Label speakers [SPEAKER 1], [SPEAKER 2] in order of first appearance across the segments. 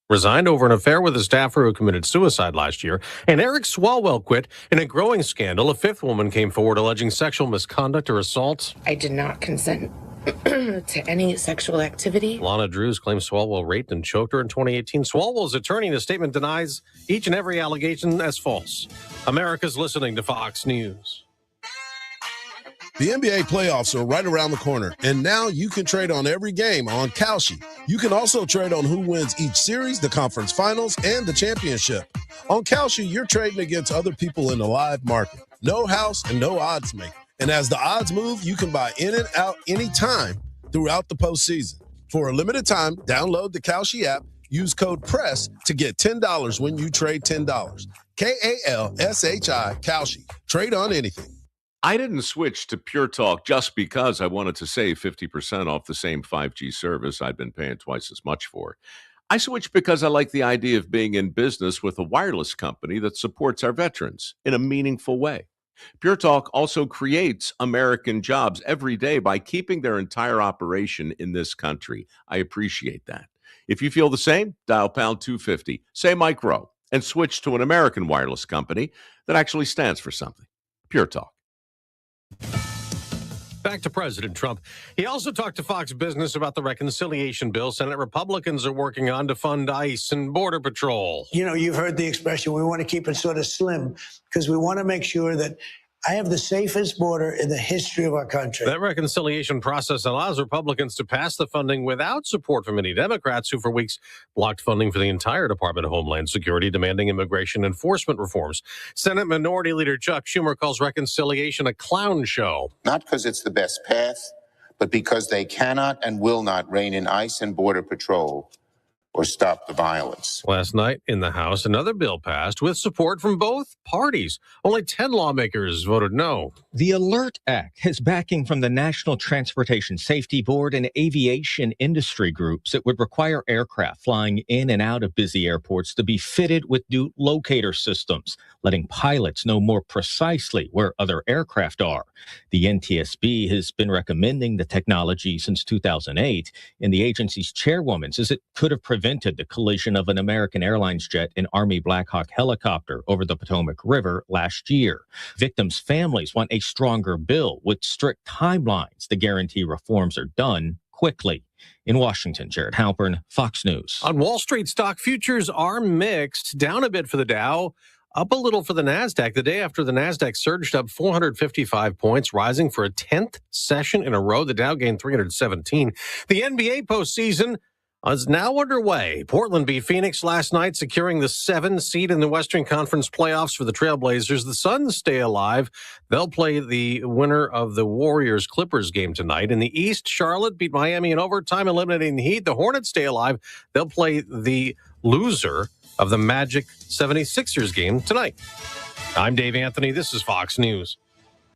[SPEAKER 1] resigned over an affair with a staffer who committed suicide last year. And Eric Swalwell quit in a growing scandal. A fifth woman came forward alleging sexual misconduct or assault.
[SPEAKER 2] I did not consent to any sexual activity.
[SPEAKER 1] Lana Drews claims Swalwell raped and choked her in 2018. Swalwell's attorney in a statement denies each and every allegation as false. America's listening to Fox News.
[SPEAKER 3] The NBA playoffs are right around the corner, and now you can trade on every game on Kalshi. You can also trade on who wins each series, the conference finals, and the championship. On Kalshi, you're trading against other people in the live market. No house and no odds maker. And as the odds move, you can buy in and out anytime throughout the postseason. For a limited time, download the Kalshi app, use code PRESS to get $10 when you trade $10. Kalshi, Kalshi. Trade on anything.
[SPEAKER 4] I didn't switch to Pure Talk just because I wanted to save 50% off the same 5G service I'd been paying twice as much for. I switched because I like the idea of being in business with a wireless company that supports our veterans in a meaningful way. Pure Talk also creates American jobs every day by keeping their entire operation in this country. I appreciate that. If you feel the same, dial pound 250, say Mike Rowe, and switch to an American wireless company that actually stands for something. Pure Talk.
[SPEAKER 1] Back to President Trump. He also talked to Fox Business about the reconciliation bill Senate Republicans are working on to fund ICE and Border Patrol.
[SPEAKER 5] You know, you've heard the expression, we want to keep it sort of slim because we want to make sure that I have the safest border in the history of our country.
[SPEAKER 1] That reconciliation process allows Republicans to pass the funding without support from many Democrats who for weeks blocked funding for the entire Department of Homeland Security, demanding immigration enforcement reforms. Senate Minority Leader Chuck Schumer calls reconciliation a clown show.
[SPEAKER 6] Not because it's the best path, but because they cannot and will not rein in ICE and Border Patrol or stop the violence.
[SPEAKER 1] Last night in the House, another bill passed with support from both parties. Only 10 lawmakers voted no.
[SPEAKER 7] The ALERT Act has backing from the National Transportation Safety Board and aviation industry groups. It would require aircraft flying in and out of busy airports to be fitted with new locator systems, letting pilots know more precisely where other aircraft are. The NTSB has been recommending the technology since 2008, and the agency's chairwoman says it could have prevented the collision of an American Airlines jet and Army Black Hawk helicopter over the Potomac River last year. Victims' families want a stronger bill with strict timelines to guarantee reforms are done quickly. In Washington, Jared Halpern, Fox News.
[SPEAKER 1] On Wall Street, stock futures are mixed, down a bit for the Dow, up a little for the NASDAQ. The day after the NASDAQ surged up 455 points, rising for a 10th session in a row. The Dow gained 317. The NBA postseason is now underway. Portland beat Phoenix last night, securing the 7th seed in the Western Conference playoffs for the Trailblazers. The Suns stay alive. They'll play the winner of the Warriors-Clippers game tonight. In the East, Charlotte beat Miami in overtime, eliminating the Heat. The Hornets stay alive. They'll play the loser of the Magic 76ers game tonight. I'm Dave Anthony. This is Fox News.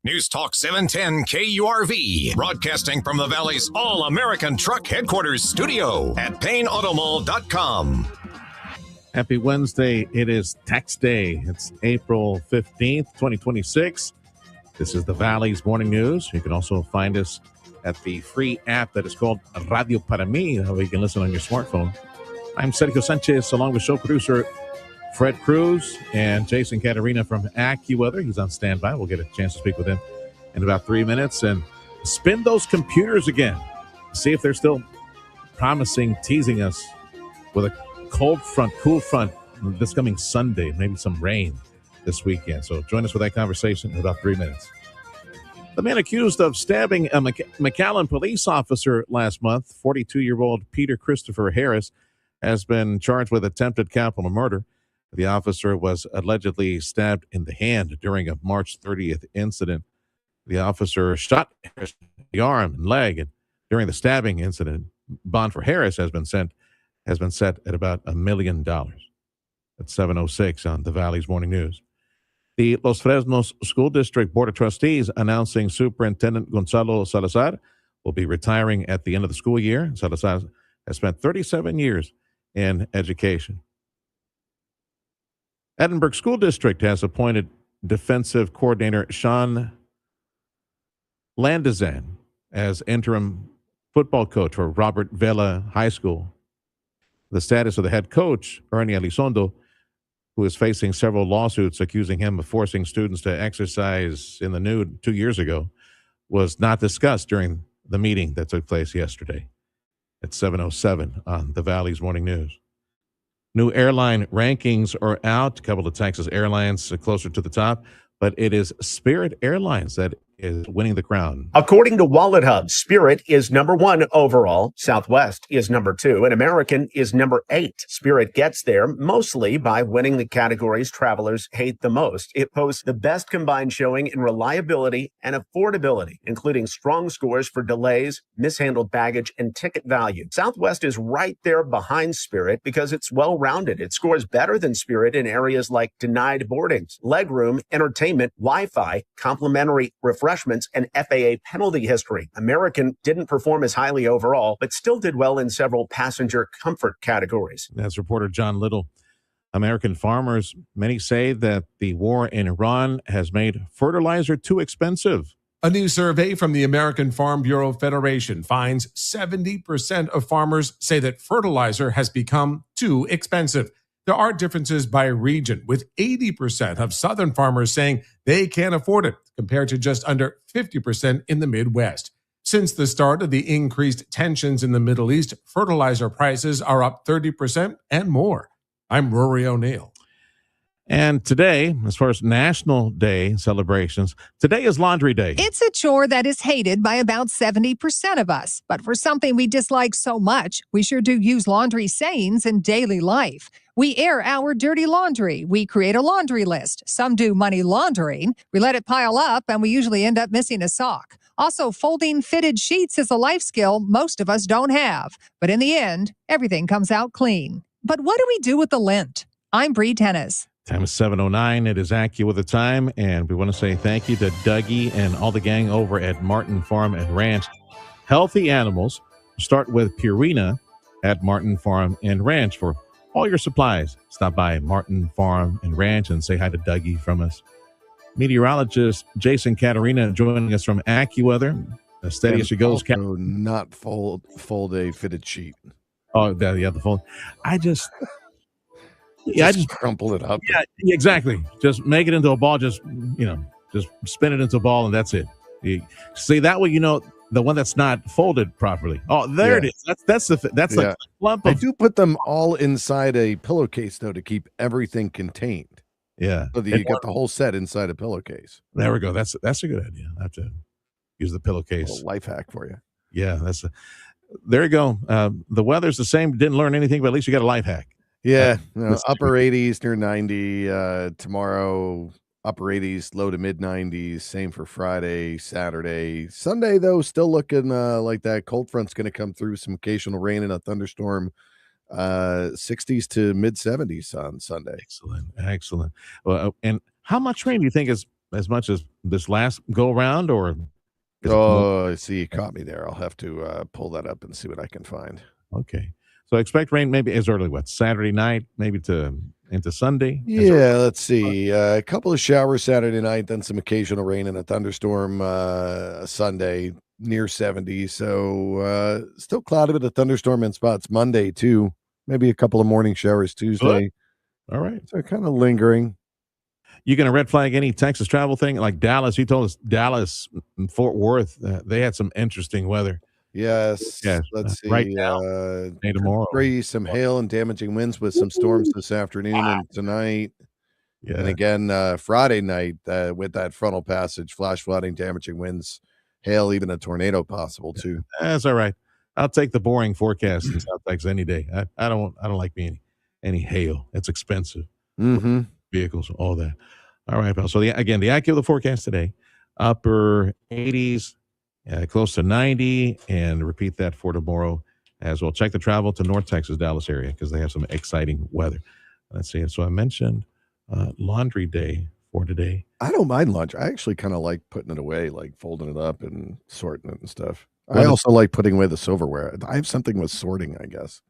[SPEAKER 8] News Talk 710 KURV, broadcasting from the Valley's All-American Truck Headquarters studio at PayneAutomall.com.
[SPEAKER 9] Happy Wednesday. It is tax day. It's April 15th, 2026. This is the Valley's Morning News. You can also find us at the free app that is called Radio Para Mí, where you can listen on your smartphone. I'm Sergio Sanchez, along with show producer Fred Cruz and Jason Caterina from AccuWeather. He's on standby. We'll get a chance to speak with him in about 3 minutes and spin those computers again. See if they're still promising, teasing us with a cold front, cool front this coming Sunday, maybe some rain this weekend. So join us for that conversation in about 3 minutes. The man accused of stabbing a McAllen police officer last month, 42-year-old Peter Christopher Harris, has been charged with attempted capital murder. The officer was allegedly stabbed in the hand during a March 30th incident. The officer shot Harris in the arm and leg, and during the stabbing incident, bond for Harris has been set at about $1 million. That's 7:06 on the Valley's Morning News. The Los Fresnos School District Board of Trustees announcing Superintendent Gonzalo Salazar will be retiring at the end of the school year. Salazar has spent 37 years in education. Edinburgh School District has appointed defensive coordinator Sean Landazan as interim football coach for Robert Vela High School. the status of the head coach, Ernie Elizondo, who is facing several lawsuits accusing him of forcing students to exercise in the nude 2 years ago, was not discussed during the meeting that took place yesterday at 7:07 on the Valley's Morning News. New airline rankings are out. A couple of Texas airlines are closer to the top, but it is Spirit Airlines that is winning the crown.
[SPEAKER 10] According to Wallet Hub, Spirit is number 1 overall, Southwest is number 2, and American is number 8. Spirit gets there mostly by winning the categories travelers hate the most. It posts the best combined showing in reliability and affordability, including strong scores for delays, mishandled baggage, and ticket value. Southwest is right there behind Spirit because it's well-rounded. It scores better than Spirit in areas like denied boardings, legroom, entertainment, Wi-Fi, complimentary refreshments, and FAA penalty history. American didn't perform as highly overall, but still did well in several passenger comfort categories.
[SPEAKER 9] That's reporter John Little. American farmers, many say that the war in Iran has made fertilizer too expensive.
[SPEAKER 11] A new survey from the American Farm Bureau Federation finds 70% of farmers say that fertilizer has become too expensive. There are differences by region, with 80% of Southern farmers saying they can't afford it, compared to just under 50% in the Midwest. Since the start of the increased tensions in the Middle East, fertilizer prices are up 30% and more. I'm Rory O'Neill.
[SPEAKER 9] And today, as far as National Day celebrations, today is Laundry Day.
[SPEAKER 12] It's a chore that is hated by about 70% of us. But for something we dislike so much, we sure do use laundry sayings in daily life. We air our dirty laundry. We create a laundry list. Some do money laundering. We let it pile up, and we usually end up missing a sock. Also, folding fitted sheets is a life skill most of us don't have. But in the end, everything comes out clean. But what do we do with the lint? I'm Bree Tennis.
[SPEAKER 9] Time is 7:09. It is Accu with the time, and we want to say thank you to Dougie and all the gang over at Martin Farm and Ranch. Healthy animals. Start with Purina at Martin Farm and Ranch for all your supplies. Stop by Martin Farm and Ranch and say hi to Dougie from us. Meteorologist Jason Caterina joining us from AccuWeather. Steady as she goes.
[SPEAKER 13] Not fold a fitted sheet.
[SPEAKER 9] Oh, yeah, the fold. I just
[SPEAKER 13] crumple it up.
[SPEAKER 9] Yeah, exactly. Just make it into a ball. Just spin it into a ball, and that's it. See, that way, the one that's not folded properly. Oh, there it is. That's like a lump of.
[SPEAKER 13] I do put them all inside a pillowcase though to keep everything contained.
[SPEAKER 9] Yeah,
[SPEAKER 13] so that you get the whole set inside a pillowcase.
[SPEAKER 9] There we go. That's a good idea. I have to use the pillowcase.
[SPEAKER 13] A life hack for you.
[SPEAKER 9] Yeah, there you go. The weather's the same. Didn't learn anything, but at least you got a life hack.
[SPEAKER 13] Yeah, upper 80s, near 90. Tomorrow, upper 80s, low to mid 90s. Same for Friday, Saturday. Sunday, though, still looking like that cold front's going to come through. Some occasional rain and a thunderstorm. 60s to mid 70s on Sunday.
[SPEAKER 9] Excellent. Well, and how much rain do you think is as much as this last go around, or?
[SPEAKER 13] See, you caught me there. I'll have to pull that up and see what I can find.
[SPEAKER 9] Okay. So expect rain maybe as early, Saturday night, maybe into Sunday?
[SPEAKER 13] Yeah, let's see. A couple of showers Saturday night, then some occasional rain and a thunderstorm Sunday, near 70. So still cloudy with a thunderstorm in spots Monday, too. Maybe a couple of morning showers Tuesday.
[SPEAKER 9] All right.
[SPEAKER 13] So kind of lingering.
[SPEAKER 9] You going to red flag any Texas travel thing? Like Dallas, he told us Dallas and Fort Worth, they had some interesting weather.
[SPEAKER 13] Yes. Let's see.
[SPEAKER 9] Right now, tomorrow.
[SPEAKER 13] Some hail and damaging winds with some storms this afternoon and tonight.
[SPEAKER 9] Yeah.
[SPEAKER 13] And again, Friday night with that frontal passage, flash flooding, damaging winds, hail, even a tornado possible too.
[SPEAKER 9] That's all right. I'll take the boring forecast in South Texas any day. I don't like any hail. It's expensive.
[SPEAKER 13] Mm-hmm.
[SPEAKER 9] Vehicles, all that. All right, pal. So the AccuWeather forecast today, upper 80s. Close to 90, and repeat that for tomorrow as well. Check the travel to North Texas, Dallas area, because they have some exciting weather. Let's see. So I mentioned laundry day for today.
[SPEAKER 13] I don't mind laundry. I actually kind of like putting it away, like folding it up and sorting it and stuff. I also like putting away the silverware. I have something with sorting, I guess.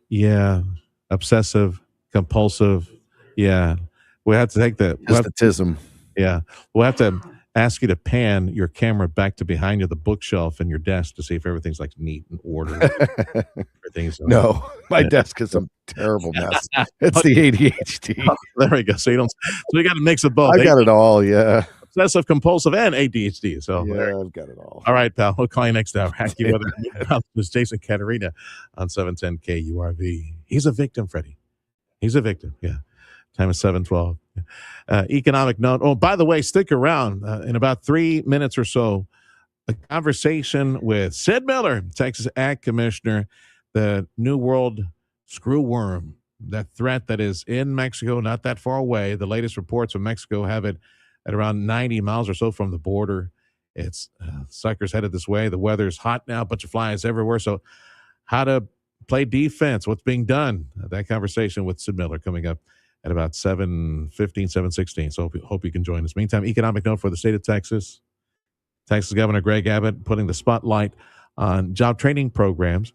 [SPEAKER 9] Yeah. Obsessive, compulsive. Yeah. We have to take the
[SPEAKER 13] Esthetism.
[SPEAKER 9] Yeah. We'll have to ask you to pan your camera back to behind you, the bookshelf and your desk, to see if everything's like neat and ordered. everything. So.
[SPEAKER 13] No, my desk is a terrible mess. It's the ADHD.
[SPEAKER 9] Oh, there we go. So you got to mix of both.
[SPEAKER 13] I got it all. Yeah.
[SPEAKER 9] Obsessive compulsive and ADHD. So
[SPEAKER 13] yeah, I've got it all.
[SPEAKER 9] All right, pal. We'll call you next hour. AccuWeather was Jason Katerina on 710 KURV. He's a victim, Freddie. He's a victim. Yeah. Time is 7:12. Economic note. Oh, by the way, stick around. In about 3 minutes or so, a conversation with Sid Miller, Texas Ag Commissioner, the New World Screwworm, that threat that is in Mexico, not that far away. The latest reports from Mexico have it at around 90 miles or so from the border. It's suckers headed this way. The weather's hot now, a bunch of flies everywhere. So how to play defense, what's being done. That conversation with Sid Miller coming up at about 7:15, 7:16. So hope you can join us. Meantime, economic note for the state of Texas. Texas Governor Greg Abbott putting the spotlight on job training programs,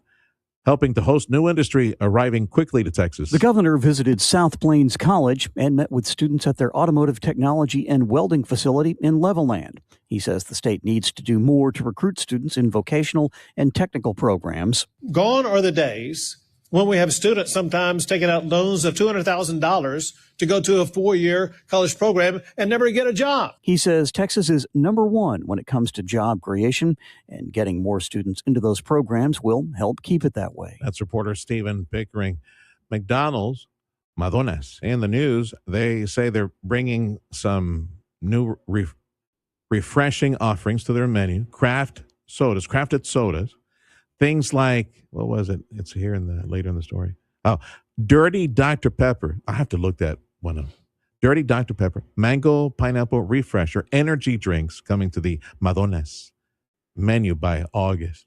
[SPEAKER 9] helping to host new industry arriving quickly to Texas.
[SPEAKER 14] The governor visited South Plains College and met with students at their automotive technology and welding facility in Levelland. He says the state needs to do more to recruit students in vocational and technical programs.
[SPEAKER 15] Gone are the days when we have students sometimes taking out loans of $200,000 to go to a 4-year college program and never get a job.
[SPEAKER 14] He says Texas is number one when it comes to job creation, and getting more students into those programs will help keep it that way.
[SPEAKER 9] That's reporter Stephen Pickering. McDonald's, Madonna's, in the news, they say they're bringing some new refreshing offerings to their menu. Crafted sodas. Things like, what was it? It's here later in the story. Oh, Dirty Dr. Pepper. I have to look that one up. Dirty Dr. Pepper, mango, pineapple, refresher, energy drinks coming to the Madonna's menu by August.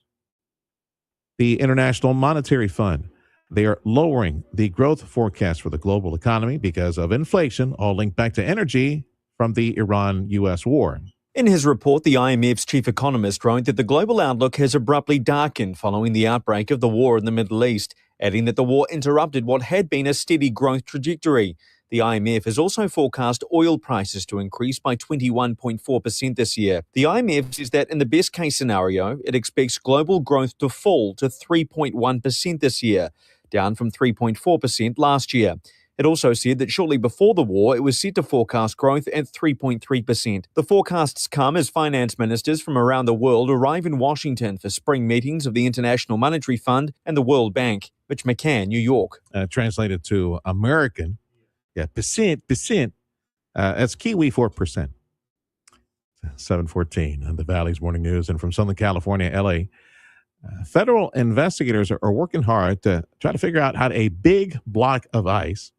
[SPEAKER 9] The International Monetary Fund, they are lowering the growth forecast for the global economy because of inflation, all linked back to energy from the Iran-U.S. war.
[SPEAKER 16] In his report, the IMF's chief economist wrote that the global outlook has abruptly darkened following the outbreak of the war in the Middle East, adding that the war interrupted what had been a steady growth trajectory. The IMF has also forecast oil prices to increase by 21.4% this year. The IMF says that in the best case scenario, it expects global growth to fall to 3.1% this year, down from 3.4% last year. It also said that shortly before the war, it was set to forecast growth at 3.3%. The forecasts come as finance ministers from around the world arrive in Washington for spring meetings of the International Monetary Fund and the World Bank. Mitch McCann, New York.
[SPEAKER 9] Translated to American, percent. That's Kiwi for percent. 7:14 on the Valley's Morning News. And from Southern California, LA, federal investigators are working hard to try to figure out how a big block of ice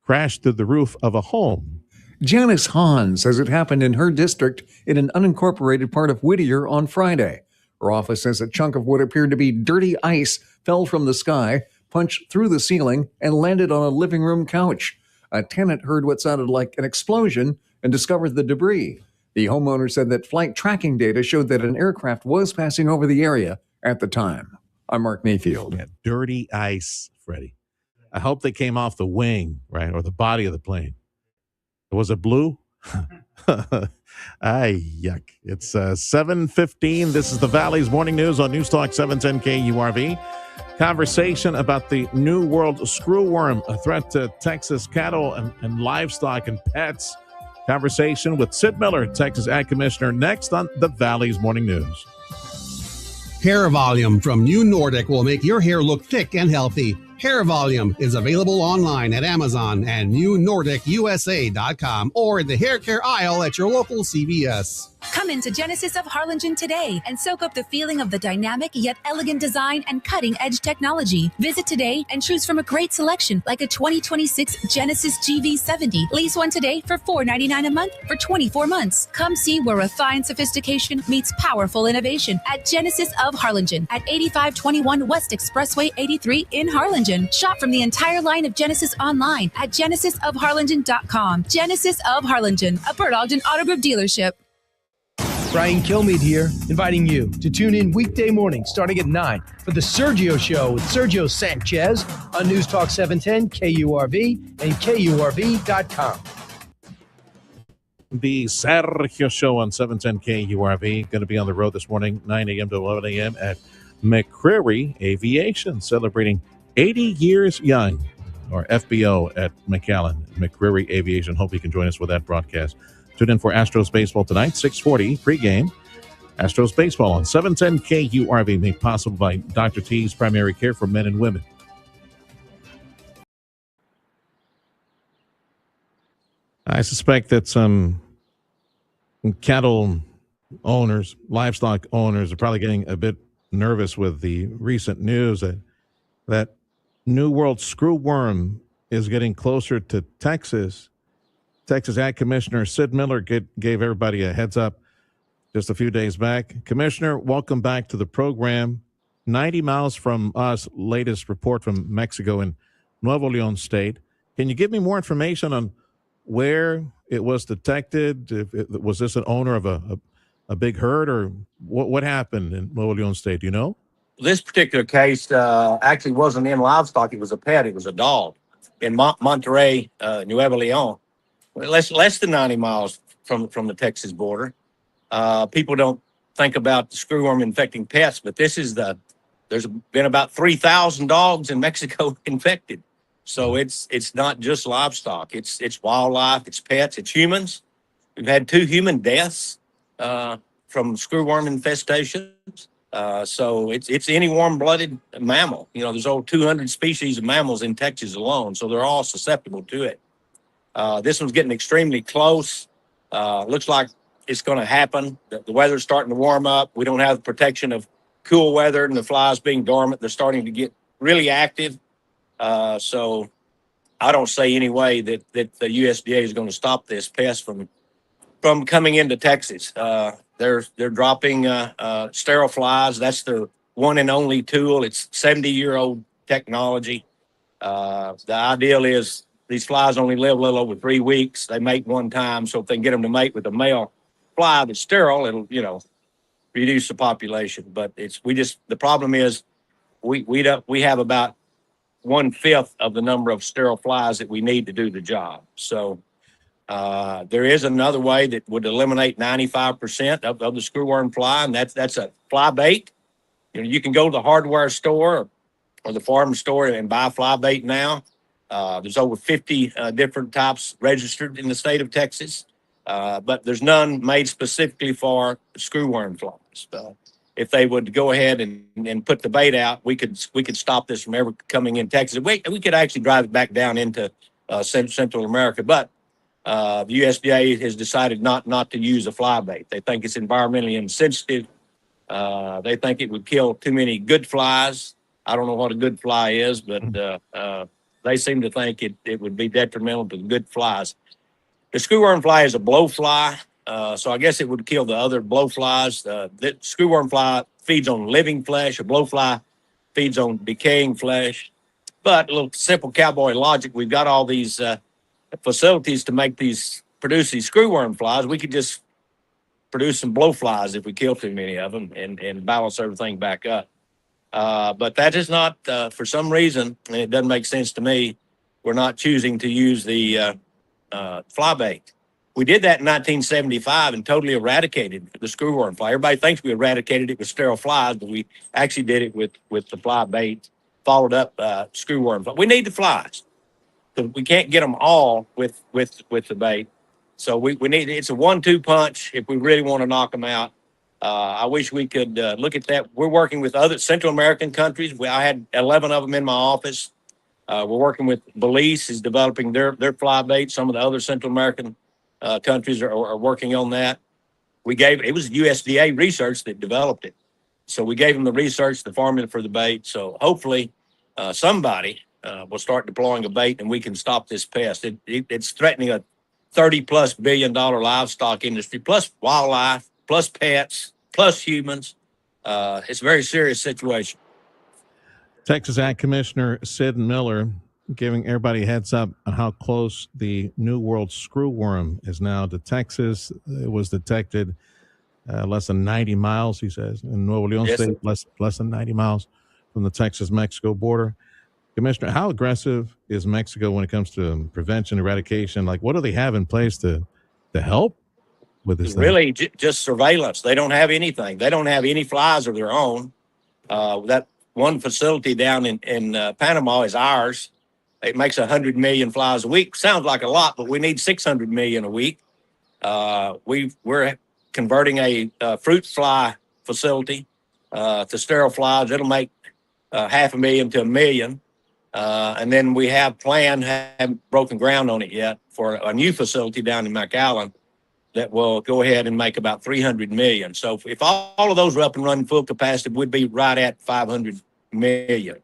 [SPEAKER 9] crashed through the roof of a home.
[SPEAKER 17] Janice Hahn says it happened in her district in an unincorporated part of Whittier on Friday. Her office says a chunk of what appeared to be dirty ice fell from the sky, punched through the ceiling, and landed on a living room couch. A tenant heard what sounded like an explosion and discovered the debris. The homeowner said that flight tracking data showed that an aircraft was passing over the area at the time. I'm Mark Mayfield.
[SPEAKER 9] Yeah, dirty ice, Freddie. I hope they came off the wing, right, or the body of the plane. Was it blue? Yuck. It's 7:15. This is the Valley's Morning News on News Talk 710 KURV. Conversation about the New World Screwworm, a threat to Texas cattle and livestock and pets. Conversation with Sid Miller, Texas Ag Commissioner, next on the Valley's Morning News.
[SPEAKER 18] Hair Volume from New Nordic will make your hair look thick and healthy. Hair Volume is available online at Amazon and NewNordicUSA.com or in the hair care aisle at your local CVS.
[SPEAKER 19] Come into Genesis of Harlingen today and soak up the feeling of the dynamic yet elegant design and cutting-edge technology. Visit today and choose from a great selection like a 2026 Genesis GV70. Lease one today for $499 a month for 24 months. Come see where refined sophistication meets powerful innovation at Genesis of Harlingen at 8521 West Expressway 83 in Harlingen. Shop from the entire line of Genesis online at genesisofharlingen.com. Genesis of Harlingen, a Bert Ogden Auto Group dealership.
[SPEAKER 20] Brian Kilmeade here, inviting you to tune in weekday mornings starting at 9 for the Sergio Show with Sergio Sanchez on News Talk 710 KURV and KURV.com.
[SPEAKER 9] The Sergio Show on 710 KURV. Going to be on the road this morning, 9 a.m. to 11 a.m. at McCreary Aviation, celebrating 80 years young, or FBO at McAllen. McCreary Aviation. Hope you can join us with that broadcast. Tune in for Astros baseball tonight, 6:40 pregame. Astros baseball on 710 KURV, made possible by Dr. T's Primary Care for Men and Women. I suspect that some cattle owners, livestock owners, are probably getting a bit nervous with the recent news that New World Screwworm is getting closer to Texas. Texas Ag Commissioner Sid Miller gave everybody a heads up just a few days back. Commissioner, welcome back to the program. 90 miles from us, latest report from Mexico and Nuevo León State. Can you give me more information on where it was detected? Was this an owner of a big herd, or what happened in Nuevo León State? Do you know?
[SPEAKER 21] This particular case actually wasn't in livestock. It was a pet. It was a dog in Monterrey, Nuevo León, less than 90 miles from the Texas border. People don't think about the screwworm infecting pets, but there's been about 3,000 dogs in Mexico infected. So it's not just livestock. It's wildlife, it's pets, it's humans. We've had 2 human deaths from screwworm infestations. So it's any warm-blooded mammal. You know, there's over 200 species of mammals in Texas alone, so they're all susceptible to it. This one's getting extremely close. Looks like it's going to happen. The weather's starting to warm up. We don't have the protection of cool weather and the flies being dormant. They're starting to get really active. So I don't say any way that the USDA is going to stop this pest from coming into Texas. They're dropping sterile flies. That's their one and only tool. It's 70-year-old technology. The ideal is these flies only live a little over 3 weeks. They mate one time, so if they can get them to mate with a male fly that's sterile, it'll reduce the population. But the problem is we have about 1/5 of the number of sterile flies that we need to do the job. So there is another way that would eliminate 95% of the screwworm fly, and that's a fly bait. You know, you can go to the hardware store or the farm store and buy fly bait now. There's over 50 different types registered in the state of Texas, but there's none made specifically for screwworm flies. If they would go ahead and put the bait out, we could stop this from ever coming in Texas. We could actually drive it back down into Central America, but the USDA has decided not to use a fly bait. They think it's environmentally insensitive. They think it would kill too many good flies. I don't know what a good fly is, but they seem to think it would be detrimental to the good flies. The screwworm fly is a blowfly, so I guess it would kill the other blowflies. The screwworm fly feeds on living flesh. A blowfly feeds on decaying flesh. But a little simple cowboy logic, we've got all these facilities to produce these screwworm flies. We could just produce some blowflies if we kill too many of them and balance everything back up. But that is not, for some reason, and it doesn't make sense to me, we're not choosing to use the fly bait. We did that in 1975 and totally eradicated the screwworm fly. Everybody thinks we eradicated it with sterile flies, but we actually did it with the fly bait, followed up screwworm fly. We need the flies, because we can't get them all with the bait. So we need, it's a 1-2 punch if we really want to knock them out. I wish we could look at that. We're working with other Central American countries. I had 11 of them in my office. We're working with Belize, is developing their fly bait. Some of the other Central American countries are working on that. It was USDA research that developed it. So we gave them the research, the formula for the bait. So hopefully somebody will start deploying a bait and we can stop this pest. It's threatening a $30+ billion livestock industry, plus wildlife, plus pets, plus humans. It's a very serious situation.
[SPEAKER 9] Texas Ag Commissioner Sid Miller giving everybody a heads up on how close the New World Screwworm is now to Texas. It was detected less than 90 miles, he says, in Nuevo León State, less than 90 miles from the Texas-Mexico border. Commissioner, how aggressive is Mexico when it comes to prevention, eradication? Like, what do they have in place to help with this thing?
[SPEAKER 21] Really just surveillance. They don't have anything. They don't have any flies of their own. That one facility down in Panama is ours. It makes 100 million flies a week. Sounds like a lot, but we need 600 million a week. We're converting a fruit fly facility to sterile flies. It'll make 500,000 to 1 million. And then we haven't broken ground on it yet, for a new facility down in McAllen that will go ahead and make about 300 million. So if all of those are up and running full capacity, we'd be right at 500 million.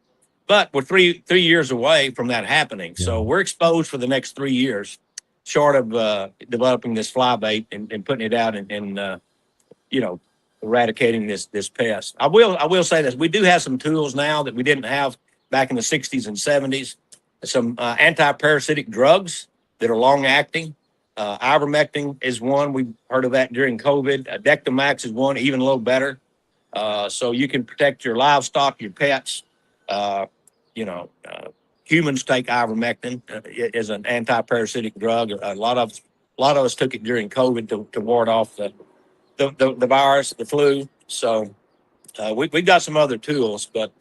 [SPEAKER 21] But we're three years away from that happening. Yeah. So we're exposed for the next 3 years, short of developing this fly bait and putting it out and eradicating this pest. I will say this: we do have some tools now that we didn't have back in the 60s and 70s. Some anti-parasitic drugs that are long-acting. Ivermectin is one. We've heard of that during COVID. Dectomax is one, even a little better. So you can protect your livestock, your pets. Humans take ivermectin as an anti-parasitic drug. A lot of us took it during COVID to ward off the virus, the flu. So we've got some other tools, but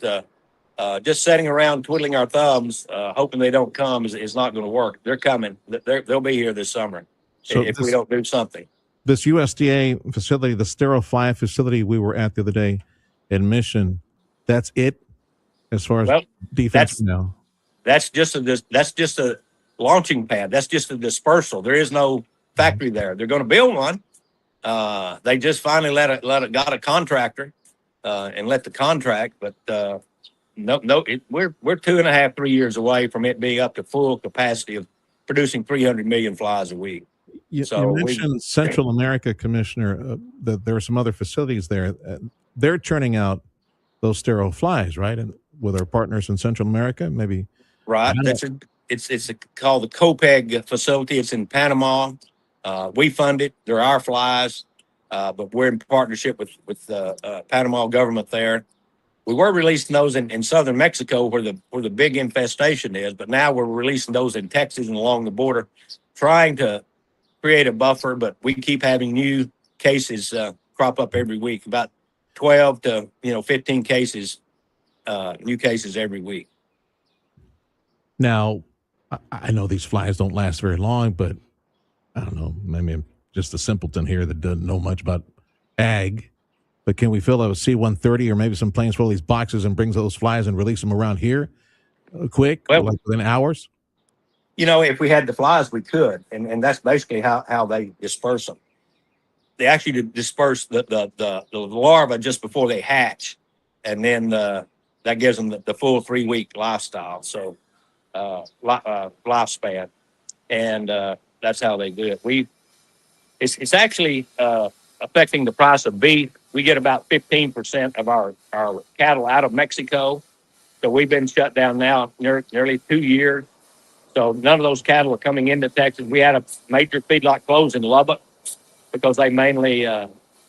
[SPEAKER 21] just sitting around twiddling our thumbs, hoping they don't come is not going to work. They're coming. They'll be here this summer if we don't do something.
[SPEAKER 9] This USDA facility, the sterile fly facility we were at the other day in Mission, that's it as far as defense now. That's just a launching pad. That's just a dispersal. There is no factory there. They're going to build one. They just finally got a contractor and let the contract, but we're 2.5, 3 years away from it being up to full capacity of producing 300 million flies a week. You mentioned Central America, Commissioner, that there are some other facilities there. They're churning out those sterile flies, right? And with our partners in Central America, maybe.
[SPEAKER 21] Right. It's called the COPEG facility. It's in Panama. We fund it. They're our flies, but we're in partnership with the Panama government there. We were releasing those in southern Mexico where the big infestation is, but now we're releasing those in Texas and along the border, trying to create a buffer, but we keep having new cases crop up every week, about 12 to 15 cases, new cases every week.
[SPEAKER 9] Now, I know these flies don't last very long, but I don't know, maybe I'm just a simpleton here that doesn't know much about ag. But can we fill a C-130 or maybe some planes full of these boxes and bring those flies and release them around here quick, like within hours?
[SPEAKER 21] If we had the flies, we could. And that's basically how they disperse them. They actually disperse the larvae just before they hatch. And then that gives them the full 3-week lifestyle. So lifespan. And that's how they do it. It's actually affecting the price of beef. We get about 15% of our cattle out of Mexico. So we've been shut down now nearly 2 years. So none of those cattle are coming into Texas. We had a major feedlot close in Lubbock because they mainly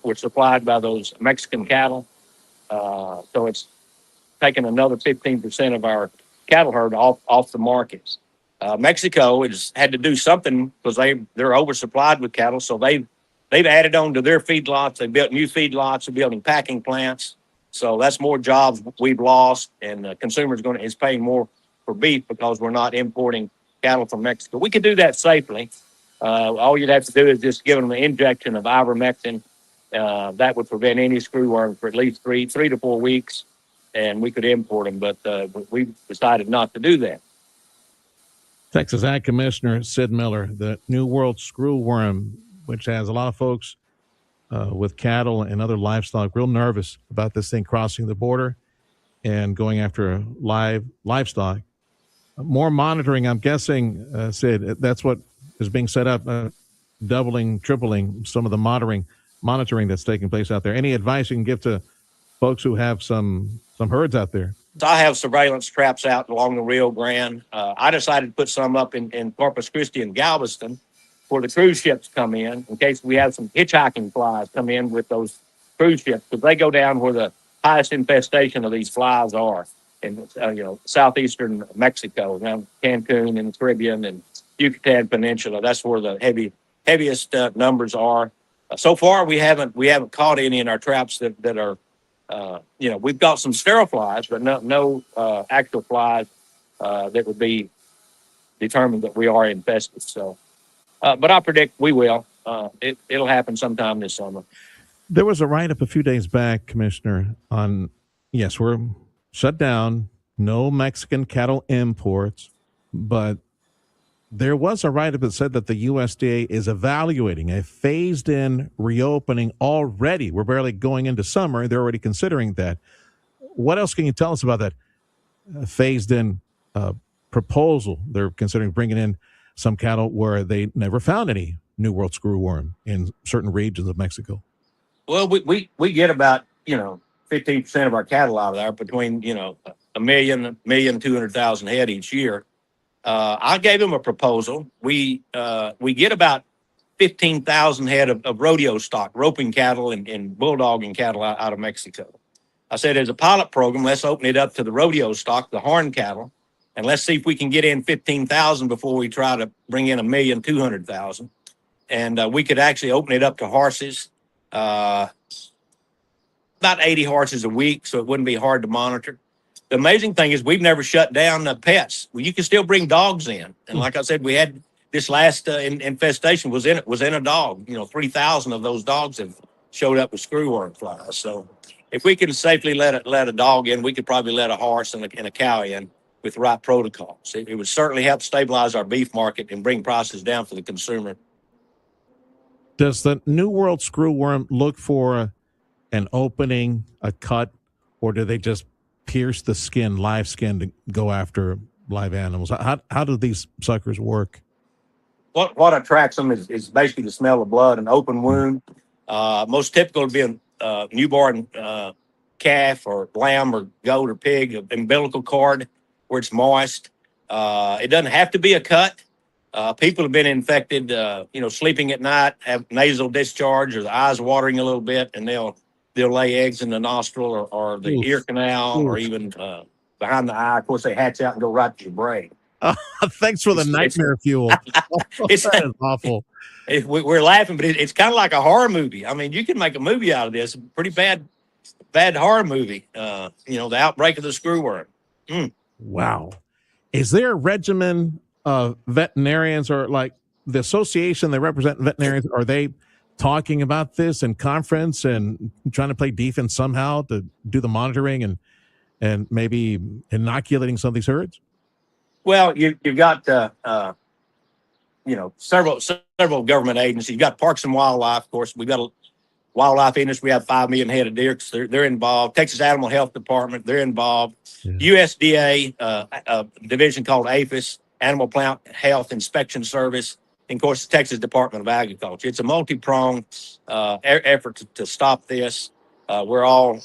[SPEAKER 21] were supplied by those Mexican cattle. So it's taken another 15% of our cattle herd off the markets. Mexico has had to do something because they're oversupplied with cattle. So they've added on to their feedlots. They built new feedlots. They're building packing plants. So that's more jobs we've lost, and the consumer is paying more for beef because we're not importing cattle from Mexico. We could do that safely. All you'd have to do is just give them an injection of ivermectin. That would prevent any screwworm for at least three to 4 weeks, and we could import them. But we decided not to do that.
[SPEAKER 9] Texas Ag Commissioner Sid Miller, the new World Screwworm, which has a lot of folks with cattle and other livestock real nervous about this thing crossing the border and going after livestock. More monitoring, I'm guessing, Sid, that's what is being set up, doubling, tripling some of the monitoring that's taking place out there. Any advice you can give to folks who have some herds out there?
[SPEAKER 21] I have surveillance traps out along the Rio Grande. I decided to put some up in Corpus Christi and Galveston where the cruise ships come in case we have some hitchhiking flies come in with those cruise ships, because they go down where the highest infestation of these flies are in southeastern Mexico, around Cancun and the Caribbean and Yucatan Peninsula. That's where the heaviest numbers are. So far, we haven't caught any in our traps that are we've got some sterile flies, but no actual flies that would be determined that we are infested. So, but I predict we will. It'll happen sometime this summer.
[SPEAKER 9] There was a write-up a few days back, Commissioner, on, yes, we're shut down, no Mexican cattle imports, but there was a write-up that said that the USDA is evaluating a phased-in reopening already. We're barely going into summer. They're already considering that. What else can you tell us about that phased-in proposal? They're considering bringing in some cattle where they never found any New World Screwworm in certain regions of Mexico.
[SPEAKER 21] Well, we get about 15% of our cattle out of there, between 1,200,000 head each year. I gave him a proposal. We get about 15,000 head of rodeo stock, roping cattle and bulldogging cattle out of Mexico. I said, as a pilot program, let's open it up to the rodeo stock, the horn cattle, and let's see if we can get in 15,000 before we try to bring in 1,200,000. And we could actually open it up to horses, about 80 horses a week, so it wouldn't be hard to monitor. The amazing thing is we've never shut down pets. Well, you can still bring dogs in. And like I said, we had this last infestation was in a dog. 3,000 of those dogs have showed up with screwworm flies. So if we can safely let a dog in, we could probably let a horse and a cow in with the right protocols. It would certainly help stabilize our beef market and bring prices down for the consumer.
[SPEAKER 9] Does the New World Screwworm look for an opening, a cut, or do they just pierce the skin, live skin, to go after live animals? How do these suckers work?
[SPEAKER 21] What attracts them is basically the smell of blood, an open wound. Most typical would be a newborn calf or lamb or goat or pig, umbilical cord where it's moist. It doesn't have to be a cut. People have been infected, sleeping at night, have nasal discharge or the eyes watering a little bit, and they'll lay eggs in the nostril or the ear canal or even behind the eye. Of course, they hatch out and go right to your brain.
[SPEAKER 9] Thanks for the nightmare fuel. That is awful.
[SPEAKER 21] We're laughing, but it's kind of like a horror movie. I mean, you can make a movie out of this. Pretty bad horror movie. The outbreak of the screwworm.
[SPEAKER 9] Wow. Is there a regimen of veterinarians, or like the association they represent veterinarians, are they talking about this in conference and trying to play defense somehow to do the monitoring and maybe inoculating some of these herds?
[SPEAKER 21] Well, you've got several government agencies. You've got Parks and Wildlife, of course. We've got a wildlife industry. We have 5 million head of deer. They're involved. Texas Animal Health Department, they're involved. Yeah. USDA, a division called APHIS, Animal Plant Health Inspection Service, and of course, the Texas Department of Agriculture. It's a multi-pronged effort to stop this. We're all,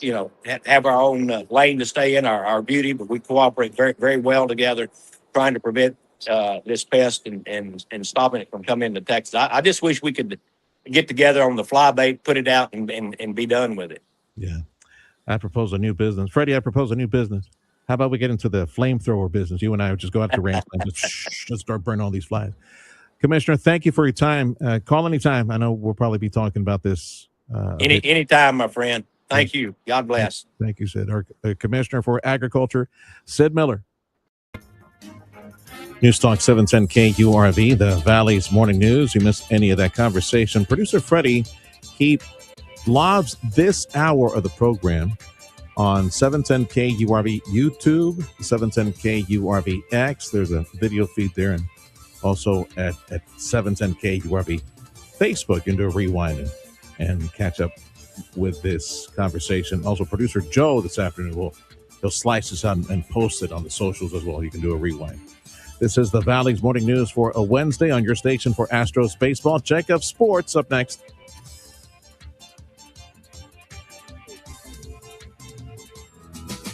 [SPEAKER 21] have our own lane to stay in, our beauty, but we cooperate very, very well together, trying to prevent this pest and stopping it from coming into Texas. I just wish we could get together on the fly bait, put it out, and be done with it.
[SPEAKER 9] Yeah. I propose a new business. Freddie, I propose a new business. How about we get into the flamethrower business? You and I would just go out to ranch and just start burning all these flies. Commissioner, thank you for your time. Call anytime. I know we'll probably be talking about this.
[SPEAKER 21] Anytime, my friend. Thank you. God bless.
[SPEAKER 9] Thank you, Sid. Our Commissioner for Agriculture, Sid Miller. Newstalk 710 KURV, the Valley's Morning News. You missed any of that conversation. Producer Freddie, he logs this hour of the program on 710 KURV YouTube, 710 KURV X. There's a video feed there, and also at 710 KURV Facebook. You can do a rewind and catch up with this conversation. Also, producer Joe this afternoon he'll slice this out and post it on the socials as well. You can do a rewind. This is the Valley's Morning News for a Wednesday on your station for Astros baseball. Check up sports up next.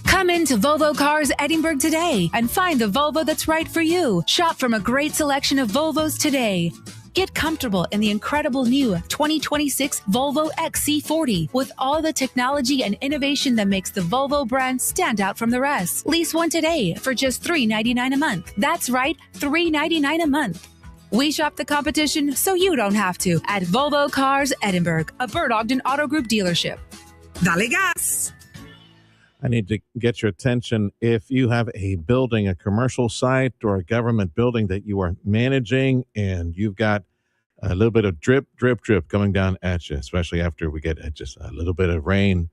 [SPEAKER 19] Come into Volvo Cars Edinburgh today and find the Volvo that's right for you. Shop from a great selection of Volvos today. Get comfortable in the incredible new 2026 Volvo XC40 with all the technology and innovation that makes the Volvo brand stand out from the rest. Lease one today for just $399 a month. That's right, $399 a month. We shop the competition so you don't have to at Volvo Cars Edinburgh, a Bird Ogden Auto Group dealership.
[SPEAKER 2] Dale gas!
[SPEAKER 9] I need to get your attention. If you have a building, a commercial site or a government building that you are managing, and you've got a little bit of drip coming down at you, especially after we get just a little bit of rain,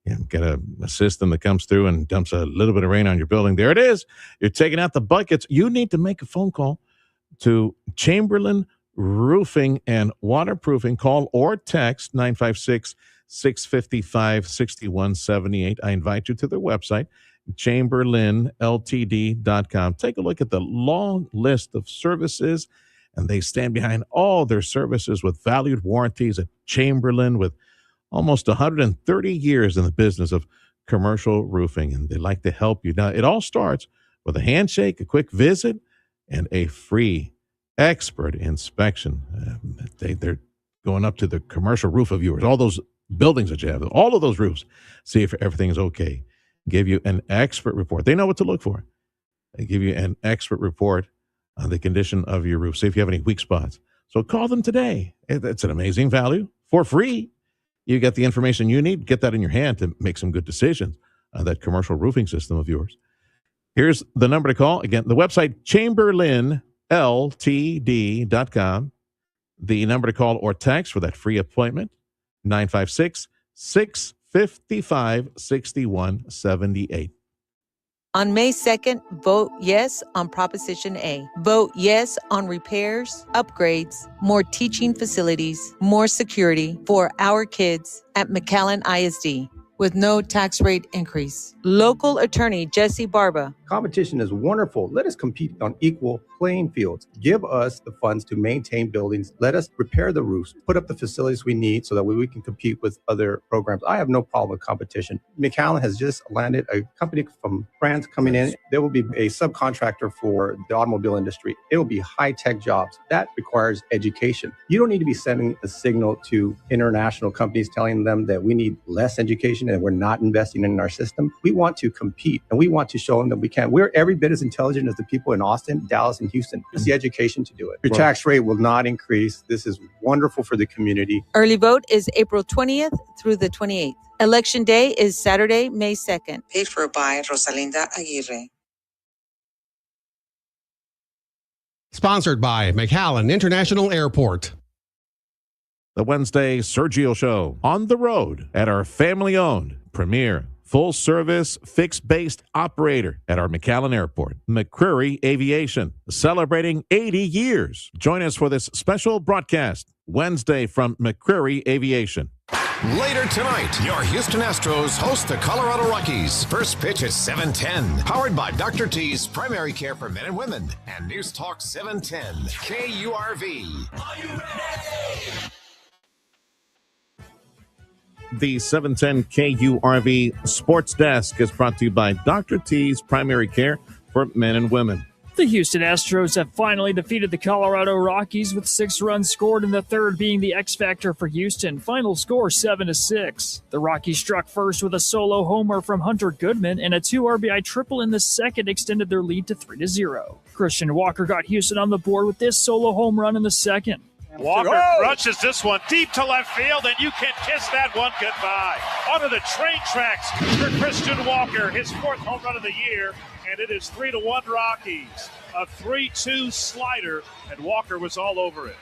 [SPEAKER 9] and get a system that comes through and dumps a little bit of rain on your building. There it is. You're taking out the buckets. You need to make a phone call to Chamberlain Roofing and Waterproofing. Call or text 956-655-6178. I invite you to their website, chamberlainltd.com. Take a look at the long list of services, and they stand behind all their services with valued warranties at Chamberlain, with almost 130 years in the business of commercial roofing, and they like to help you. Now, it all starts with a handshake, a quick visit, and a free expert inspection. They're going up to the commercial roof of yours, all those buildings that you have, all of those roofs, see if everything is okay. Give you an expert report. They know what to look for. They give you an expert report on the condition of your roof. See if you have any weak spots. So call them today. It's an amazing value for free. You get the information you need. Get that in your hand to make some good decisions on that commercial roofing system of yours. Here's the number to call. Again, the website, chamberlainltd.com. The number to call or text for that free appointment, 956-655-6178.
[SPEAKER 2] On May 2nd, vote yes on Proposition A. Vote yes on repairs, upgrades, more teaching facilities, more security for our kids at McAllen ISD with no tax rate increase. Local Attorney Jesse Barba.
[SPEAKER 22] Competition is wonderful. Let us compete on equal playing fields. Give us the funds to maintain buildings. Let us repair the roofs, put up the facilities we need so that we can compete with other programs. I have no problem with competition. McAllen has just landed a company from France coming in. There will be a subcontractor for the automobile industry. It will be high-tech jobs. That requires education. You don't need to be sending a signal to international companies telling them that we need less education and we're not investing in our system. We want to compete, and we want to show them that we can. We're every bit as intelligent as the people in Austin, Dallas, and Houston. It's the education to do it. Your tax rate will not increase. This is wonderful for the community.
[SPEAKER 2] Early vote is April 20th through the 28th. Election day is Saturday, May 2nd.
[SPEAKER 23] Paid for by Rosalinda Aguirre.
[SPEAKER 18] Sponsored by McAllen International Airport.
[SPEAKER 9] The Wednesday Sergio Show on the road at our family-owned premier full-service fixed-based operator at our McAllen Airport, McCreary Aviation, celebrating 80 years. Join us for this special broadcast Wednesday from McCreary Aviation.
[SPEAKER 8] Later tonight, your Houston Astros host the Colorado Rockies. First pitch at 7:10. Powered by Dr. T's Primary Care for Men and Women and News Talk 710 KURV. Are you ready?
[SPEAKER 9] The 710 KURV Sports Desk is brought to you by Dr. T's Primary Care for Men and Women.
[SPEAKER 24] The Houston Astros have finally defeated the Colorado Rockies with 6 runs scored, in the third being the X factor for Houston. Final score 7-6. The Rockies struck first with a solo homer from Hunter Goodman, and a 2 RBI triple in the second extended their lead to 3-0. Christian Walker got Houston on the board with this solo home run in the second.
[SPEAKER 25] Walker crushes this one deep to left field, and you can kiss that one goodbye. Onto the train tracks for Christian Walker, his 4th home run of the year, and it is 3-1 Rockies. A 3-2 slider, and Walker was all over it.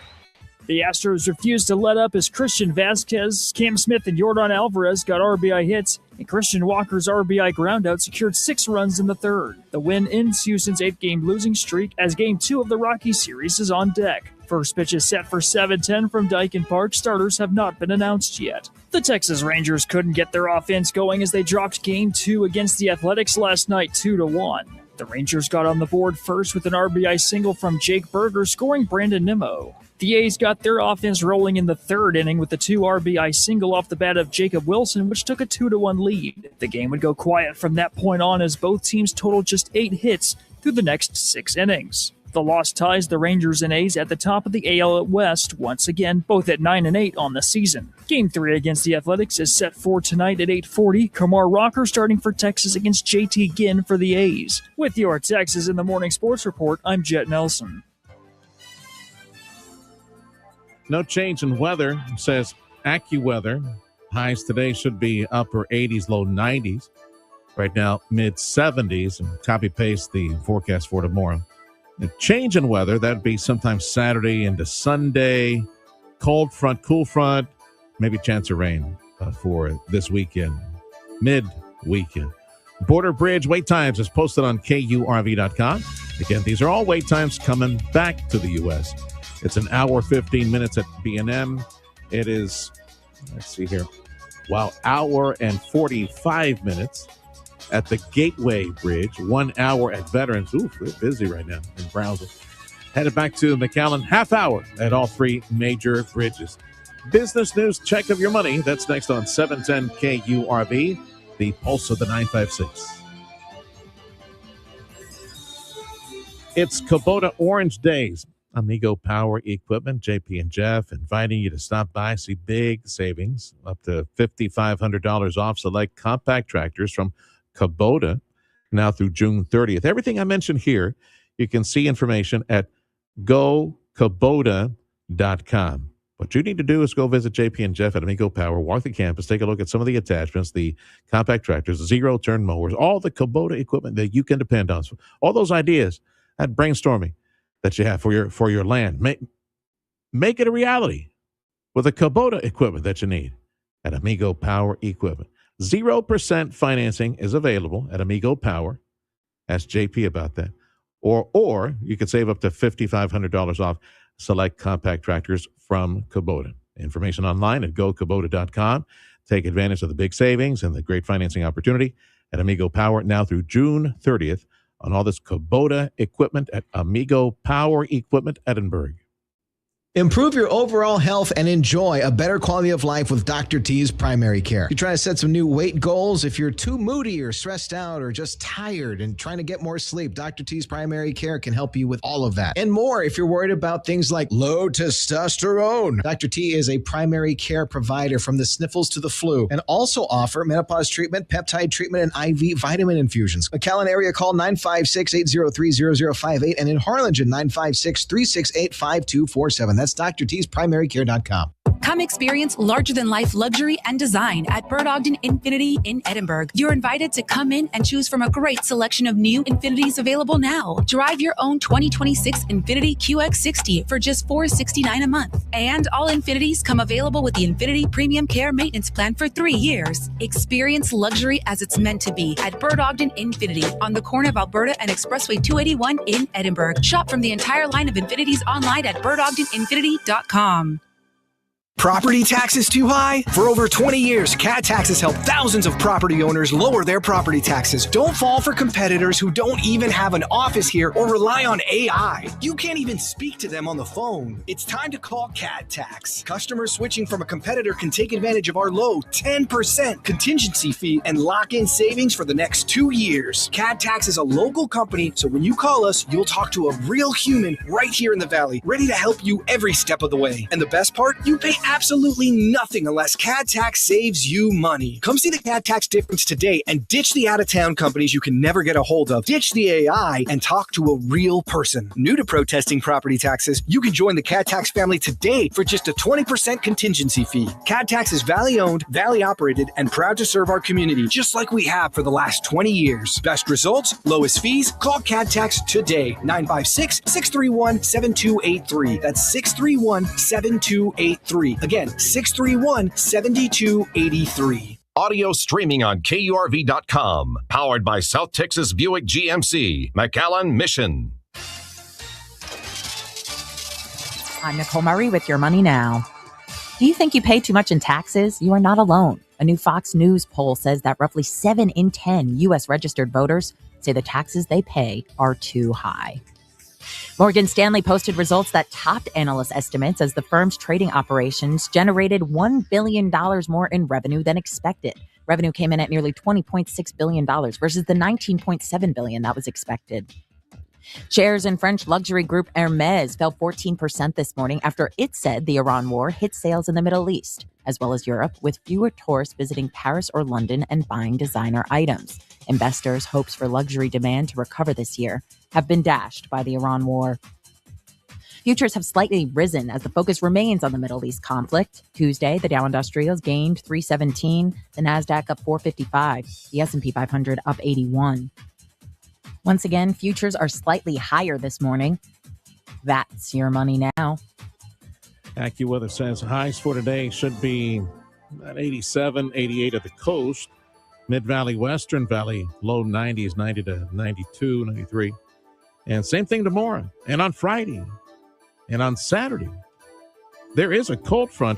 [SPEAKER 24] The Astros refused to let up as Christian Vasquez, Cam Smith, and Yordan Alvarez got RBI hits, and Christian Walker's RBI groundout secured 6 runs in the third. The win ends Houston's 8-game losing streak as Game 2 of the Rockies series is on deck. First pitch is set for 7:10 from Dyken Park. Starters have not been announced yet. The Texas Rangers couldn't get their offense going as they dropped Game 2 against the Athletics last night 2-1. The Rangers got on the board first with an RBI single from Jake Berger, scoring Brandon Nimmo. The A's got their offense rolling in the third inning with the 2 RBI single off the bat of Jacob Wilson, which took a 2-1 lead. The game would go quiet from that point on as both teams totaled just 8 hits through the next 6 innings. The loss ties the Rangers and A's at the top of the AL West once again, both at 9-8 on the season. Game 3 against the Athletics is set for tonight at 8:40. Kumar Rocker starting for Texas against JT Ginn for the A's. With your Texas in the Morning Sports Report, I'm Jet Nelson.
[SPEAKER 9] No change in weather, says AccuWeather. Highs today should be upper 80s, low 90s. Right now, mid-70s, and copy-paste the forecast for tomorrow. A change in weather, that'd be sometime Saturday into Sunday. Cold front, cool front, maybe chance of rain for this weekend, mid-weekend. Border Bridge wait times is posted on KURV.com. Again, these are all wait times coming back to the U.S. It's an hour, 15 minutes at B&M. It is, let's see here, hour and 45 minutes at the Gateway Bridge, 1 hour at Veterans. Ooh, we're busy right now in Brownsville. Headed back to McAllen, half hour at all three major bridges. Business news check of your money. That's next on 710 KURV, the pulse of the 956. It's Kubota Orange Days. Amigo Power Equipment, JP and Jeff, inviting you to stop by, see big savings, up to $5,500 off select compact tractors from Kubota now through June 30th. Everything I mentioned here, you can see information at gokubota.com. What you need to do is go visit JP and Jeff at Amigo Power, walk the campus, take a look at some of the attachments, the compact tractors, zero-turn mowers, all the Kubota equipment that you can depend on. So all those ideas, that brainstorming that you have for your land, make it a reality with the Kubota equipment that you need at Amigo Power Equipment. 0% financing is available at Amigo Power. Ask JP about that. Or you could save up to $5,500 off select compact tractors from Kubota. Information online at gokubota.com. Take advantage of the big savings and the great financing opportunity at Amigo Power now through June 30th on all this Kubota equipment at Amigo Power Equipment Edinburgh.
[SPEAKER 3] Improve your overall health and enjoy a better quality of life with Dr. T's Primary Care. You're trying to set some new weight goals. If you're too moody or stressed out or just tired and trying to get more sleep, Dr. T's Primary Care can help you with all of that. And more if you're worried about things like low testosterone. Dr. T is a primary care provider from the sniffles to the flu and also offer menopause treatment, peptide treatment, and IV vitamin infusions. McAllen area call 956-803-0058 and in Harlingen 956-368-5247. That's drtsprimary.care.com.
[SPEAKER 19] Come experience larger-than-life luxury and design at Bird Ogden Infinity in Edinburgh. You're invited to come in and choose from a great selection of new Infinities available now. Drive your own 2026 Infinity QX60 for just $469 a month. And all Infinities come available with the Infinity Premium Care Maintenance Plan for 3 years. Experience luxury as it's meant to be at Bird Ogden Infinity on the corner of Alberta and Expressway 281 in Edinburgh. Shop from the entire line of Infinities online at birdogdeninfinity.com.
[SPEAKER 4] Property taxes too high? For over 20 years, CAT Tax has helped thousands of property owners lower their property taxes. Don't fall for competitors who don't even have an office here or rely on AI. You can't even speak to them on the phone. It's time to call CAT Tax. Customers switching from a competitor can take advantage of our low 10% contingency fee and lock in savings for the next 2 years. CAT Tax is a local company, so when you call us, you'll talk to a real human right here in the Valley, ready to help you every step of the way. And the best part, you pay absolutely nothing unless CAT Tax saves you money. Come see the CAT Tax difference today and ditch the out-of-town companies you can never get a hold of. Ditch the AI and talk to a real person. New to protesting property taxes, you can join the CAT Tax family today for just a 20% contingency fee. CAT Tax is Valley-owned, Valley-operated, and proud to serve our community, just like we have for the last 20 years. Best results, lowest fees. Call CAT Tax today. 956-631-7283. That's 631-7283. Again, 631-7283.
[SPEAKER 8] Audio streaming on KURV.com. Powered by South Texas Buick GMC. McAllen Mission.
[SPEAKER 5] I'm Nicole Murray with Your Money Now. Do you think you pay too much in taxes? You are not alone. A new Fox News poll says that roughly 7 in 10 U.S. registered voters say the taxes they pay are too high. Morgan Stanley posted results that topped analyst estimates as the firm's trading operations generated $1 billion more in revenue than expected. Revenue came in at nearly $20.6 billion versus the $19.7 billion that was expected. Shares in French luxury group Hermès fell 14% this morning after it said the Iran war hit sales in the Middle East, as well as Europe, with fewer tourists visiting Paris or London and buying designer items. Investors' hopes for luxury demand to recover this year have been dashed by the Iran war. Futures have slightly risen as the focus remains on the Middle East conflict. Tuesday, the Dow Industrials gained 317, the Nasdaq up 455, the S&P 500 up 81. Once again, futures are slightly higher this morning. That's your money now.
[SPEAKER 9] AccuWeather says highs for today should be at 87, 88 at the coast. Mid-Valley, Western Valley, low 90s, 90 to 92, 93. And same thing tomorrow and on Friday and on Saturday. There is a cool front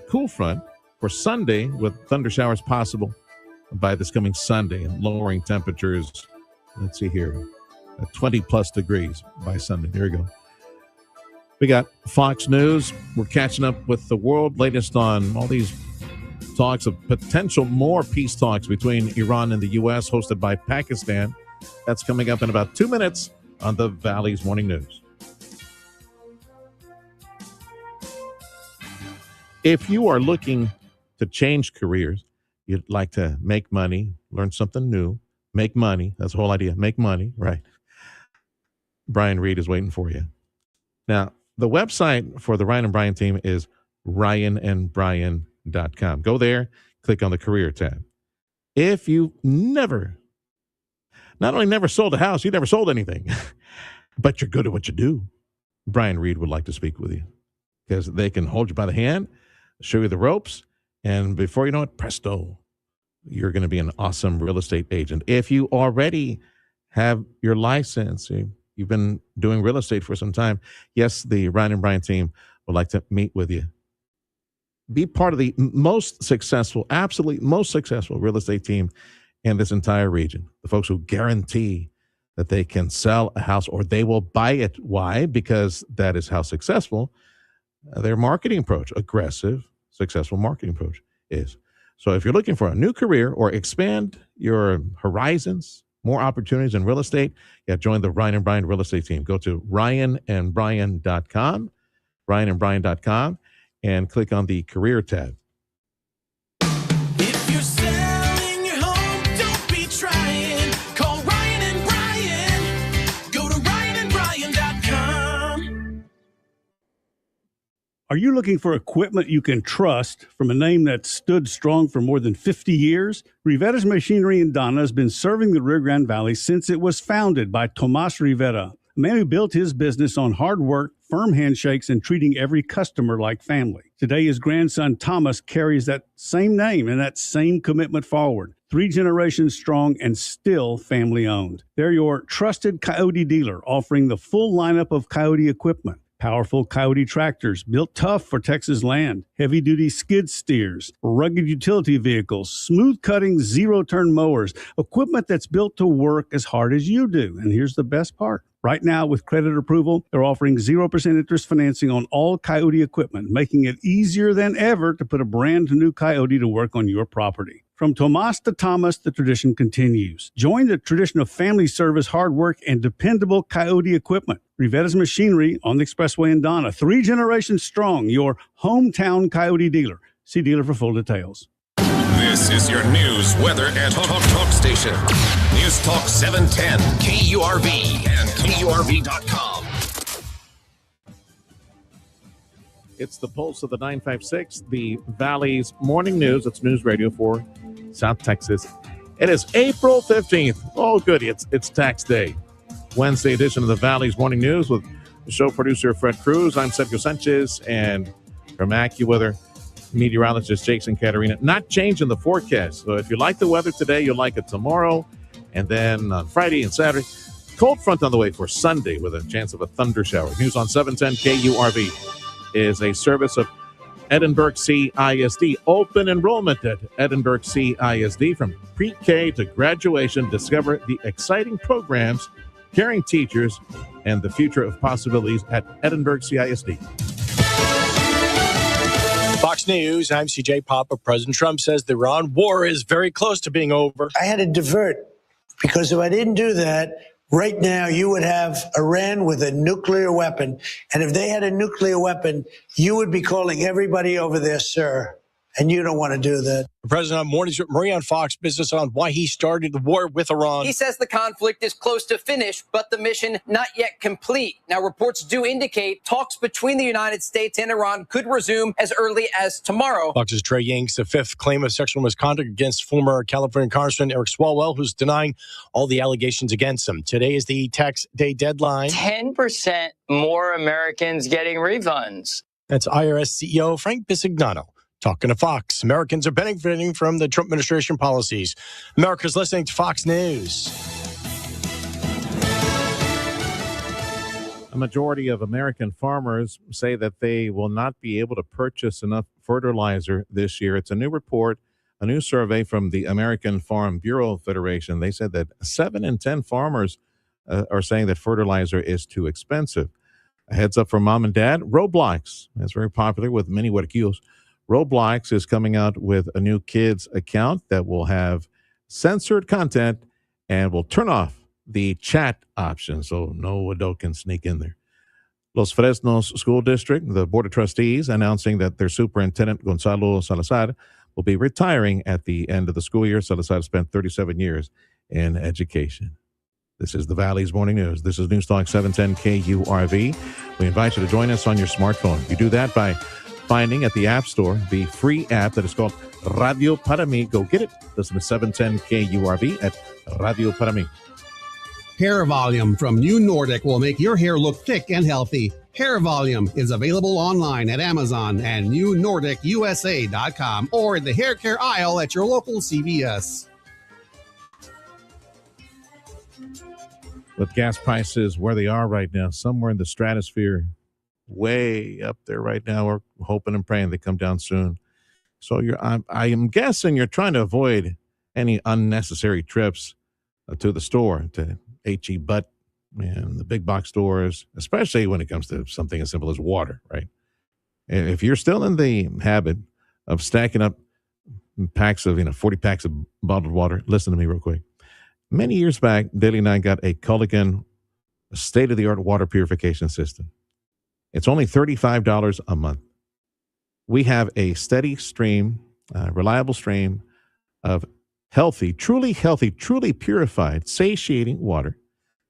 [SPEAKER 9] for Sunday with thunder showers possible by this coming Sunday and lowering temperatures. Let's see here, 20 plus degrees by Sunday. There you go. We got Fox News. We're catching up with the world, latest on all these talks of potential more peace talks between Iran and the U.S. hosted by Pakistan. That's coming up in about 2 minutes on the Valley's Morning News. If you are looking to change careers, you'd like to make money, learn something new, make money. That's the whole idea. Make money, right? Brian Reed is waiting for you. Now, the website for the Ryan and Brian team is ryanandbrian.com. Go there, click on the career tab. If you not only never sold a house, you never sold anything, but you're good at what you do, Brian Reed would like to speak with you because they can hold you by the hand, show you the ropes, and before you know it, presto, you're going to be an awesome real estate agent. If you already have your license, you've been doing real estate for some time, yes, the Ryan and Brian team would like to meet with you. Be part of the absolutely most successful real estate team in this entire region. The folks who guarantee that they can sell a house or they will buy it. Why? Because that is how successful their marketing approach, aggressive, successful marketing approach is. So if you're looking for a new career or expand your horizons, more opportunities in real estate, join the Ryan and Brian real estate team. Go to ryanandbrian.com, ryanandbrian.com, and click on the career tab.
[SPEAKER 1] If you're selling your home, don't be trying. Call Ryan and Brian. Go to ryanandbrian.com.
[SPEAKER 6] Are you looking for equipment you can trust from a name that's stood strong for more than 50 years? Rivetta's Machinery in Donna has been serving the Rio Grande Valley since it was founded by Tomas Rivetta, a man who built his business on hard work, firm handshakes, and treating every customer like family. Today, his grandson Thomas carries that same name and that same commitment forward. 3 generations strong and still family-owned. They're your trusted Coyote dealer, offering the full lineup of Coyote equipment. Powerful Coyote tractors built tough for Texas land, heavy-duty skid steers, rugged utility vehicles, smooth-cutting zero-turn mowers, equipment that's built to work as hard as you do. And here's the best part. Right now, with credit approval, they're offering 0% interest financing on all Coyote equipment, making it easier than ever to put a brand new Coyote to work on your property. From Tomas to Thomas, the tradition continues. Join the tradition of family service, hard work, and dependable Coyote equipment. Rivetta's Machinery on the Expressway in Donna. 3 generations strong, your hometown Coyote dealer. See dealer for full details.
[SPEAKER 8] This is your news, weather, and talk station. News Talk 710, KURV, and KURV.com.
[SPEAKER 9] It's the Pulse of the 956, the Valley's Morning News. It's news radio for South Texas. It is April 15th. Oh, goody. It's tax day. Wednesday edition of the Valley's Morning News with the show producer Fred Cruz. I'm Sergio Sanchez, and from AccuWeather, meteorologist Jason Caterina. Not changing the forecast. So if you like the weather today, you'll like it tomorrow. And then on Friday and Saturday, cold front on the way for Sunday with a chance of a thunder shower. News on 710 KURV is a service of Edinburgh CISD. Open enrollment at Edinburgh CISD from pre-K to graduation. Discover the exciting programs, caring teachers, and the future of possibilities at Edinburgh CISD.
[SPEAKER 7] Fox News, I'm CJ Papa. President Trump says the Iran war is very close to being over.
[SPEAKER 10] I had to divert because if I didn't do that, right now you would have Iran with a nuclear weapon. And if they had a nuclear weapon, you would be calling everybody over there, sir. And you don't want to do that.
[SPEAKER 7] The president on Mornings with Marie on Fox Business on why he started the war with Iran.
[SPEAKER 11] He says the conflict is close to finish, but the mission not yet complete. Now, reports do indicate talks between the United States and Iran could resume as early as tomorrow.
[SPEAKER 7] Fox's Trey Ying's the fifth claim of sexual misconduct against former California Congressman Eric Swalwell, who's denying all the allegations against him. Today is the tax day deadline.
[SPEAKER 11] 10% more Americans getting refunds.
[SPEAKER 7] That's IRS CEO Frank Bisignano talking to Fox. Americans are benefiting from the Trump administration policies. America's listening to Fox News.
[SPEAKER 9] A majority of American farmers say that they will not be able to purchase enough fertilizer this year. It's a new report, a new survey from the American Farm Bureau Federation. They said that 7 in 10 farmers are saying that fertilizer is too expensive. A heads up for mom and dad, Roblox. That's very popular with many huerquillos. Roblox is coming out with a new kids account that will have censored content and will turn off the chat option so no adult can sneak in there. Los Fresnos School District, the Board of Trustees, announcing that their superintendent, Gonzalo Salazar, will be retiring at the end of the school year. Salazar spent 37 years in education. This is the Valley's Morning News. This is News Talk 710 KURV. We invite you to join us on your smartphone. You do that by finding at the App Store the free app that is called Radio Para Mí. Go get it. Listen to 710 KURV at Radio Para Mí.
[SPEAKER 18] Hair Volume from New Nordic will make your hair look thick and healthy. Hair Volume is available online at Amazon and newnordicusa.com or in the hair care aisle at your local CVS.
[SPEAKER 9] With gas prices where they are right now, somewhere in the stratosphere, way up there right now, we're hoping and praying they come down soon. So I am guessing you're trying to avoid any unnecessary trips to the store, to H-E Butt and the big box stores, especially when it comes to something as simple as water, right? If you're still in the habit of stacking up packs of, 40 packs of bottled water, listen to me real quick. Many years back, Daily and I got a Culligan state-of-the-art water purification system. It's only $35 a month. We have a steady stream, reliable stream of healthy, truly purified, satiating water.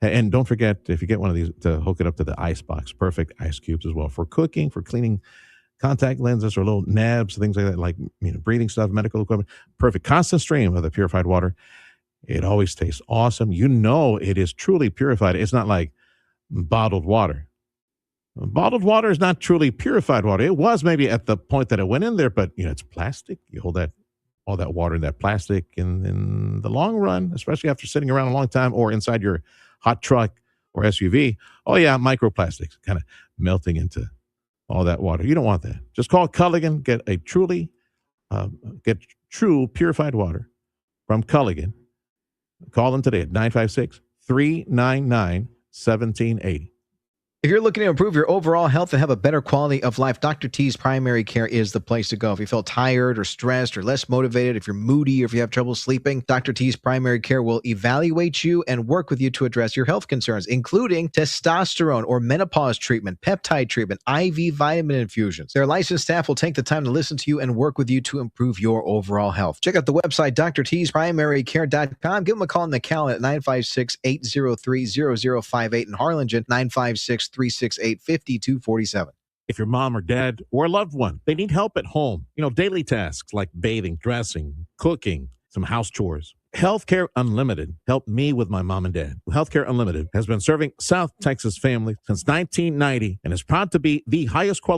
[SPEAKER 9] And don't forget, if you get one of these, to hook it up to the ice box. Perfect ice cubes as well for cooking, for cleaning contact lenses or little nabs, things like that, like breathing stuff, medical equipment. Perfect. Constant stream of the purified water. It always tastes awesome. It is truly purified. It's not like bottled water. Bottled water is not truly purified water. It was maybe at the point that it went in there, but it's plastic. You hold all that water in that plastic in the long run, especially after sitting around a long time or inside your hot truck or SUV. Oh yeah, microplastics kind of melting into all that water. You don't want that. Just call Culligan, get true purified water from Culligan. Call them today at 956-399-1780.
[SPEAKER 3] If you're looking to improve your overall health and have a better quality of life, Dr. T's Primary Care is the place to go. If you feel tired or stressed or less motivated, if you're moody or if you have trouble sleeping, Dr. T's Primary Care will evaluate you and work with you to address your health concerns, including testosterone or menopause treatment, peptide treatment, IV vitamin infusions. Their licensed staff will take the time to listen to you and work with you to improve your overall health. Check out the website, drtsprimarycare.com. Give them a call in the Cal at 956-803-0058 in Harlingen, 956-368-5247.
[SPEAKER 9] If your mom or dad or a loved one, they need help at home, daily tasks like bathing, dressing, cooking, some house chores. Healthcare Unlimited helped me with my mom and dad. Healthcare Unlimited has been serving South Texas families since 1990 and is proud to be the highest quality